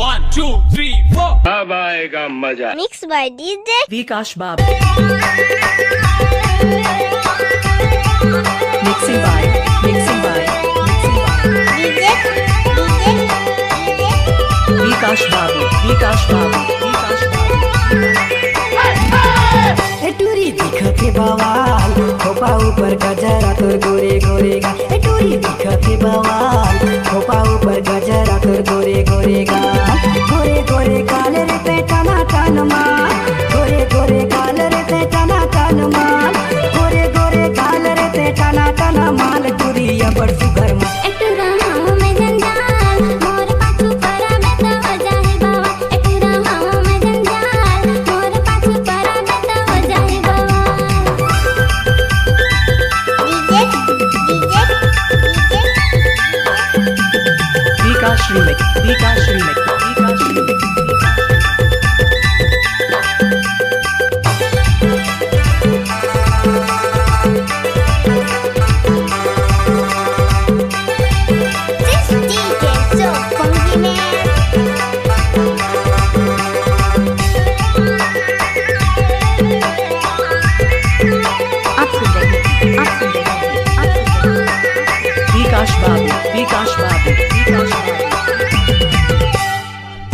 1 2 3 4 अब आएगा मजा। Mixed by DJ Vikash Babu. Mixing by DJ Vikash Babu. Vikash Babu. Vikash Babu. टूरी दिखते बवाल खोपा ऊपर गजरा तोर गोरे गोरे गा टूरी दिखते बवाल खोपा ऊपर गजरा तोर गोरे गोरे गा गोरे गोरे गाल रे पे टना टन माल गोरे गोरे गाल रे पे टना टन माल गोरे गोरे गाल रे पे टना टन माल टूरी बड़ सुगर माल Vikash Remix. Vikash Remix. Vikash Remix. This DJ so funky man. Vikash Babu. Vikash Babu. Vikash Babu.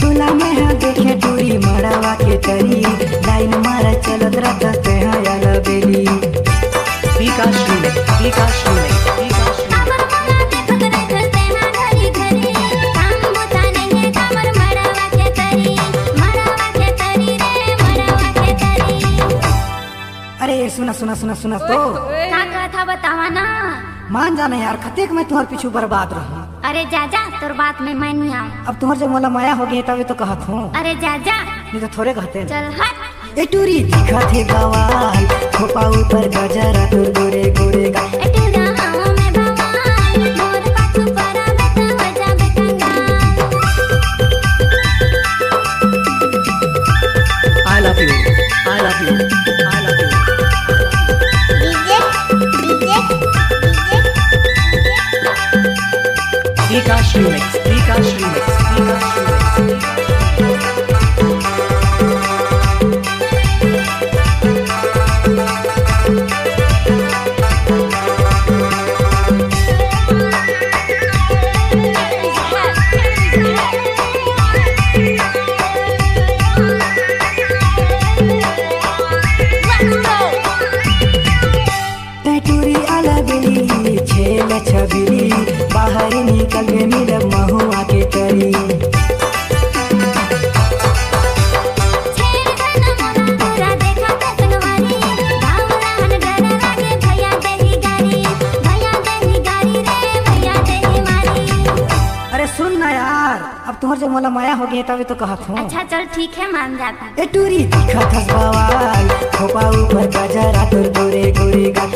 तुला में हाँ देखे टूरी मड़ावा के तरी लाइन मारा चलत रहते हैं यार बेली Vikash Remix. Vikash Remix. Vikash Remix. अरे सुना सुना सुना सुना तो था बतावा ना। मान जाना यार खतेक मैं तुम्हारे पीछू बर्बाद रहूं अरे जा जा तोर बात में मैं नहीं आऊं। अब तुम्हारे जब मोला माया हो गई तभी तो कहत हूँ अरे जा जा नहीं तो थोड़े कहते चल हट। ए टूरी दिखत है गवाल खोपा ऊपर गजरा तोर गोरे गोरे गा I love you. I love you. I love you. Vikash Remix. Vikash Remix. Vikash Remix. टूरी अलगली छेल छबिली बाहर निकल के मिल महुआ के तरी अरे सुन ना यार अब तुम्हारे जब मोला माया हो गई तभी तो कहत हूँ अच्छा चल ठीक है मान जाता। ए टूरी दिखत हस बवाल खोपा ऊपर गजरा तोर गोरे गोरे गा